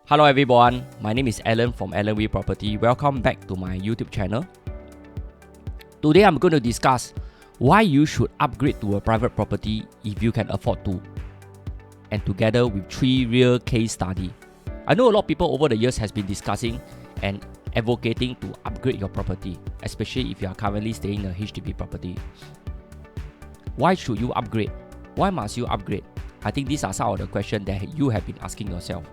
Hello everyone, my name is Alan from Alan Wee Property. Welcome back to my YouTube channel. Today I'm going to discuss why you should upgrade to a private property if you can afford to, and together with 3 real case study. I know a lot of people over the years has been discussing and advocating to upgrade your property, especially if you are currently staying in a HDB property. Why should you upgrade? Why must you upgrade? I think these are some of the questions that you have been asking yourself.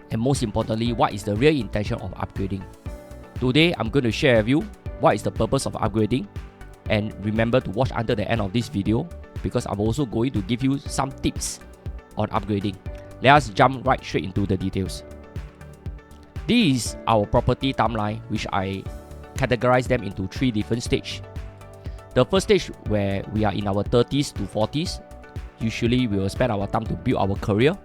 And most importantly, what is the real intention of upgrading? Today, I'm going to share with you what is the purpose of upgrading. And remember to watch until the end of this video because I'm also going to give you some tips on upgrading. Let us jump right straight into the details. This is our property timeline, which I categorize them into 3 different stages. The first stage, where we are in our 30s to 40s, usually we will spend our time to build our career,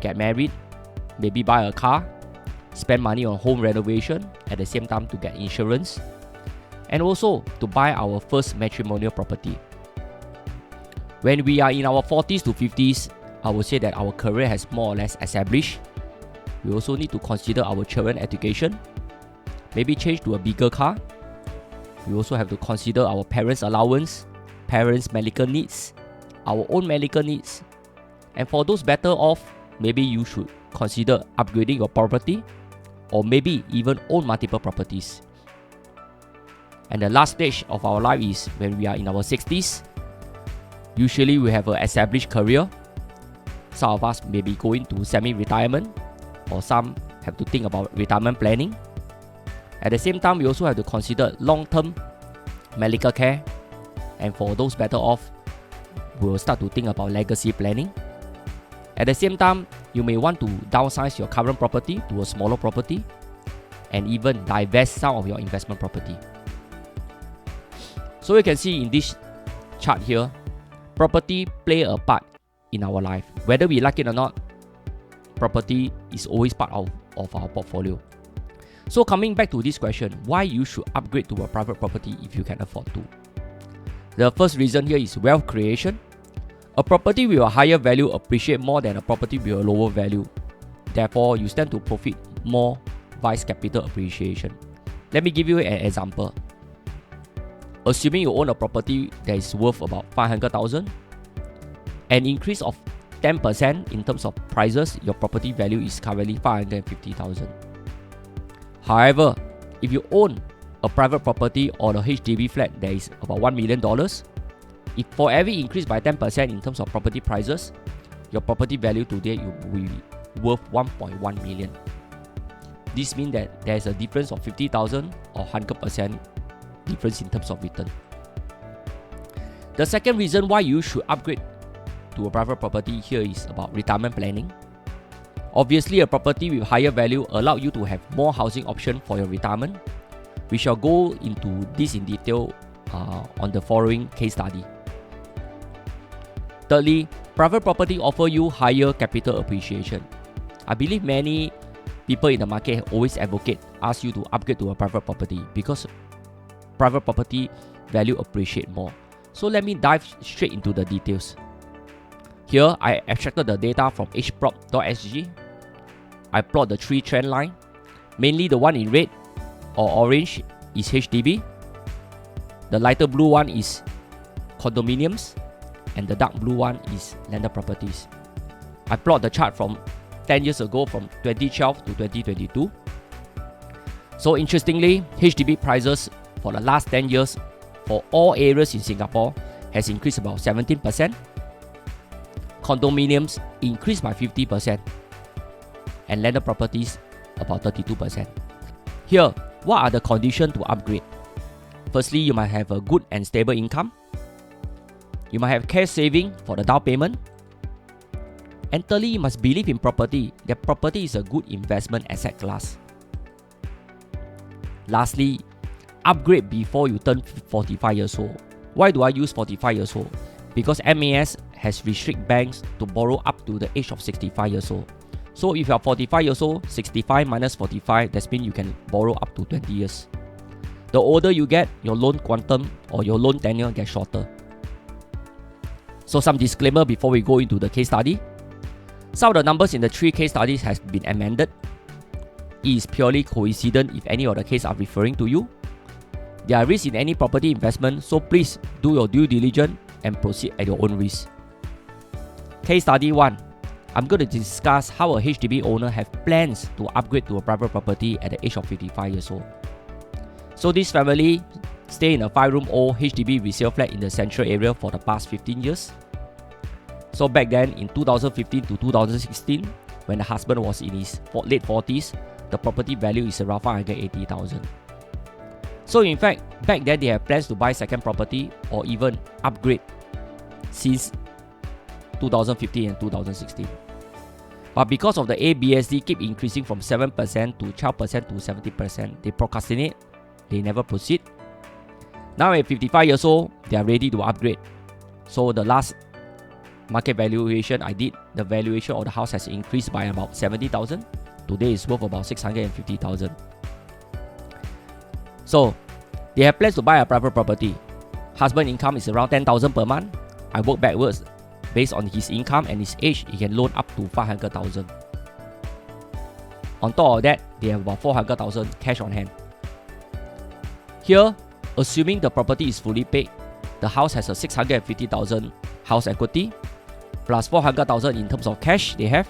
get married, maybe buy a car, spend money on home renovation, at the same time to get insurance, and also to buy our first matrimonial property. When we are in our 40s to 50s, I would say that our career has more or less established. We also need to consider our children education, maybe change to a bigger car. We also have to consider our parents' allowance, parents' medical needs, our own medical needs. And for those better off, maybe you should consider upgrading your property or maybe even own multiple properties. And the last stage of our life is when we are in our 60s. Usually we have an established career. Some of us may be going to semi-retirement, or some have to think about retirement planning. At the same time, we also have to consider long-term medical care. And for those better off, we will start to think about legacy planning. At the same time, you may want to downsize your current property to a smaller property and even divest some of your investment property. So you can see in this chart here, property play a part in our life. Whether we like it or not, property is always part of our portfolio. So coming back to this question, why you should upgrade to a private property if you can afford to? The first reason here is wealth creation. A property with a higher value appreciates more than a property with a lower value. Therefore, you stand to profit more vice capital appreciation. Let me give you an example. Assuming you own a property that is worth about 500,000, an increase of 10% in terms of prices, your property value is currently 550,000. However, if you own a private property or a HDB flat that is about $1 million, if for every increase by 10% in terms of property prices, your property value today will be worth 1.1 million. This means that there is a difference of 50,000 or 100% difference in terms of return. The second reason why you should upgrade to a private property here is about retirement planning. Obviously, a property with higher value allows you to have more housing options for your retirement. We shall go into this in detail on the following case study. Thirdly, private property offer you higher capital appreciation. I believe many people in the market always ask you to upgrade to a private property because private property value appreciate more. So let me dive straight into the details. Here, I extracted the data from hprop.sg. I plot the 3 trend line. Mainly the one in red or orange is HDB. The lighter blue one is condominiums. And the dark blue one is landed properties. I plot the chart from 10 years ago, from 2012 to 2022. So interestingly, HDB prices for the last 10 years for all areas in Singapore has increased about 17%. Condominiums increased by 50%. And landed properties about 32%. Here, what are the conditions to upgrade? Firstly, you might have a good and stable income. You might have cash saving for the down payment. And thirdly, you must believe in property, that property is a good investment asset class. Lastly, upgrade before you turn 45 years old. Why do I use 45 years old? Because MAS has restricted banks to borrow up to the age of 65 years old. So if you are 45 years old, 65 minus 45, that means you can borrow up to 20 years. The older you get, your loan quantum or your loan tenure gets shorter. So some disclaimer before we go into the case study. Some of the numbers in the 3 case studies has been amended. It is purely coincident if any of the cases are referring to you. There are risks in any property investment, so please do your due diligence and proceed at your own risk. Case study 1. I'm going to discuss how a HDB owner have plans to upgrade to a private property at the age of 55 years old. So this family stay in a 5-room old HDB resale flat in the central area for the past 15 years. So back then in 2015 to 2016, when the husband was in his late 40s, the property value is around 580,000. So in fact, back then they have plans to buy second property or even upgrade since 2015 and 2016. But because of the ABSD keep increasing from 7% to 12% to 70%, they procrastinate, they never proceed. Now at 55 years old, they are ready to upgrade. So the last market valuation I did, the valuation of the house has increased by about 70,000. Today it's worth about 650,000. So they have plans to buy a private property. Husband income is around 10,000 per month. I work backwards. Based on his income and his age, he can loan up to 500,000. On top of that, they have about 400,000 cash on hand. Here, assuming the property is fully paid, the house has a 650,000 house equity, plus 400,000 in terms of cash they have,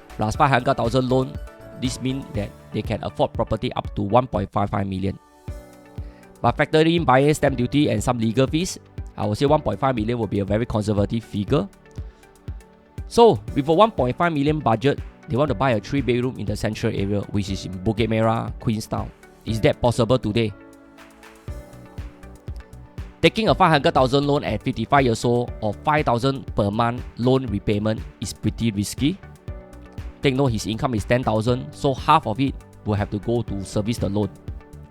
plus 500,000 loan. This means that they can afford property up to 1.55 million. But factoring in buyer's stamp duty and some legal fees, I would say 1.5 million will be a very conservative figure. So with a 1.5 million budget, they want to buy a 3-bedroom in the central area, which is in Bukit Merah, Queenstown. Is that possible today? Taking a 500,000 loan at 55 years old or 5,000 per month loan repayment is pretty risky. Take note his income is 10,000, so half of it will have to go to service the loan.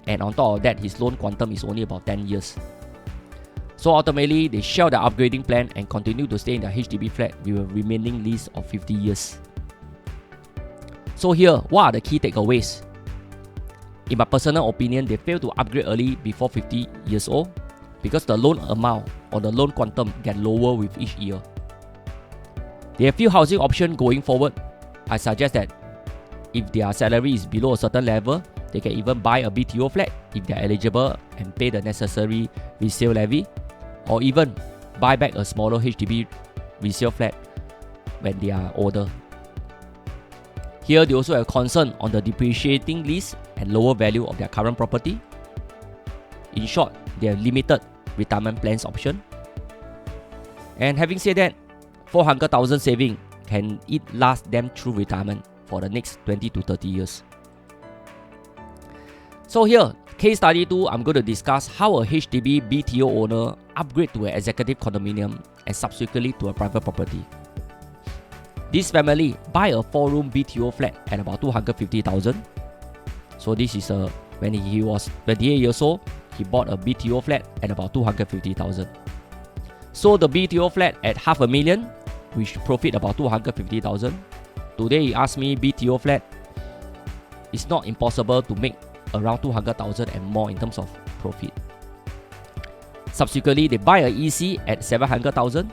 And on top of that, his loan quantum is only about 10 years. So ultimately, they shelve the upgrading plan and continue to stay in the HDB flat with a remaining lease of 50 years. So here, what are the key takeaways? In my personal opinion, they fail to upgrade early before 50 years old because the loan amount or the loan quantum get lower with each year. There are few housing options going forward. I suggest that if their salary is below a certain level, they can even buy a BTO flat if they are eligible and pay the necessary resale levy, or even buy back a smaller HDB resale flat when they are older. Here they also have concern on the depreciating lease and lower value of their current property. In short, they have limited retirement plans option. And having said that, 400,000 saving can last them through retirement for the next 20 to 30 years. So here, case study 2, I'm going to discuss how a HDB BTO owner upgrade to an executive condominium and subsequently to a private property. This family buy a 4-room BTO flat at about 250,000. So this is when he was 28 years old, he bought a BTO flat at about 250,000. So the BTO flat at $500,000, which profit about 250,000. Today he asked me BTO flat, it's not impossible to make around 200,000 and more in terms of profit. Subsequently, they buy a EC at 700,000.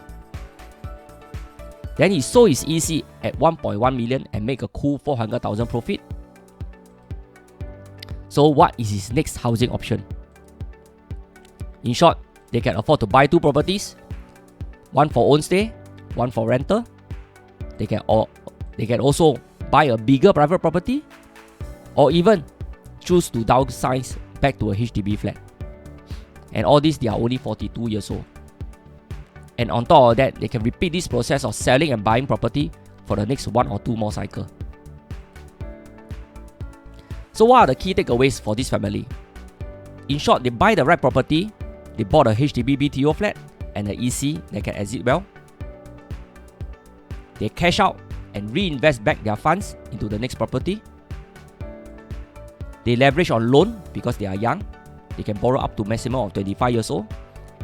Then he sold his EC at 1.1 million and make a cool 400,000 profit. So what is his next housing option? In short, they can afford to buy 2 properties, one for own stay, one for rental. They can also buy a bigger private property, or even choose to downsize back to a HDB flat. And all this, they are only 42 years old. And on top of that, they can repeat this process of selling and buying property for the next 1 or 2 more cycles. So what are the key takeaways for this family? In short, they buy the right property, they bought a HDB BTO flat and an EC that can exit well. They cash out and reinvest back their funds into the next property. They leverage on loan because they are young. They can borrow up to maximum of 25 years old.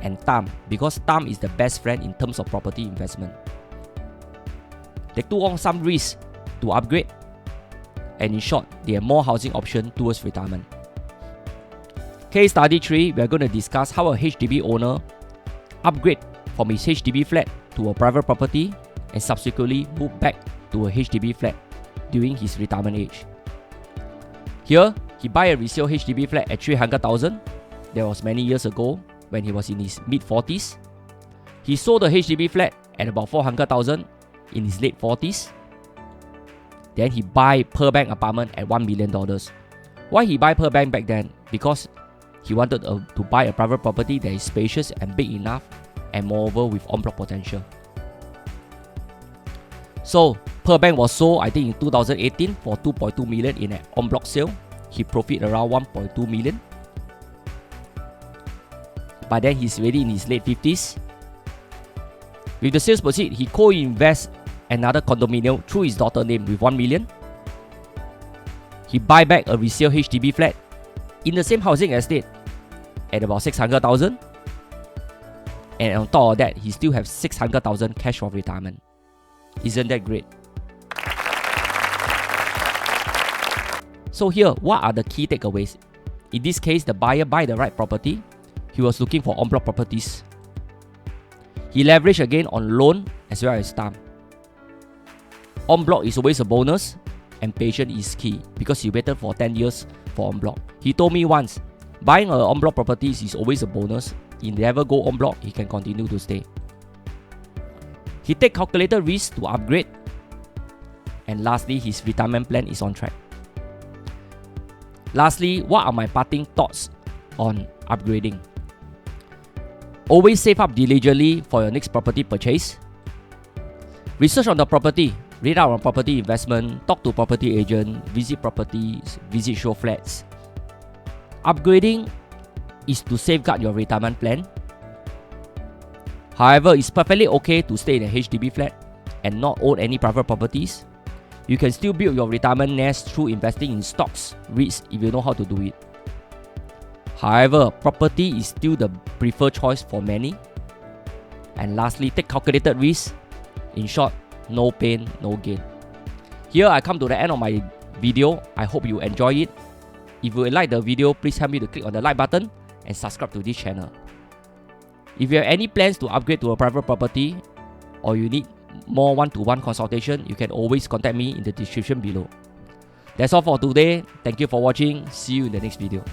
And time, because time is the best friend in terms of property investment. They took on some risk to upgrade. And in short, they have more housing options towards retirement. Case study 3, we are going to discuss how a HDB owner upgrade from his HDB flat to a private property and subsequently move back to a HDB flat during his retirement age. Here, he buy a resale HDB flat at 300,000. That was many years ago when he was in his mid-40s. He sold the HDB flat at about 400,000 in his late 40s. Then he buy per bank apartment at $1 million. Why he buy per bank back then? Because he wanted to buy a private property that is spacious and big enough, and moreover with en-bloc potential. So per bank was sold, I think, in 2018 for 2.2 million in an en-bloc sale. He profit around 1.2 million. By then he's already in his late 50s. With the sales proceed, he co-invests another condominium through his daughter's name with 1 million. He buy back a resale HDB flat in the same housing estate at about 600,000. And on top of that, he still has 600,000 cash for retirement. Isn't that great? So here, what are the key takeaways? In this case, the buyer buy the right property. He was looking for en-bloc properties. He leveraged again on loan as well as time. En-bloc is always a bonus, and patience is key because he waited for 10 years for en-bloc. He told me once, buying an en-bloc properties is always a bonus. If he never go en-bloc, he can continue to stay. He take calculated risks to upgrade. And lastly, his retirement plan is on track. Lastly, what are my parting thoughts on upgrading? Always save up diligently for your next property purchase. Research on the property, read out on property investment, talk to property agent, visit properties, visit show flats. Upgrading is to safeguard your retirement plan. However, it's perfectly okay to stay in a HDB flat and not own any private properties. You can still build your retirement nest through investing in stocks, REITs if you know how to do it. However, property is still the preferred choice for many. And lastly, take calculated risks. In short, no pain, no gain. Here I come to the end of my video. I hope you enjoy it. If you like the video, please help me to click on the like button and subscribe to this channel. If you have any plans to upgrade to a private property or you need more one-to-one consultation, you can always contact me in the description below. That's all for today. Thank you for watching. See you in the next video.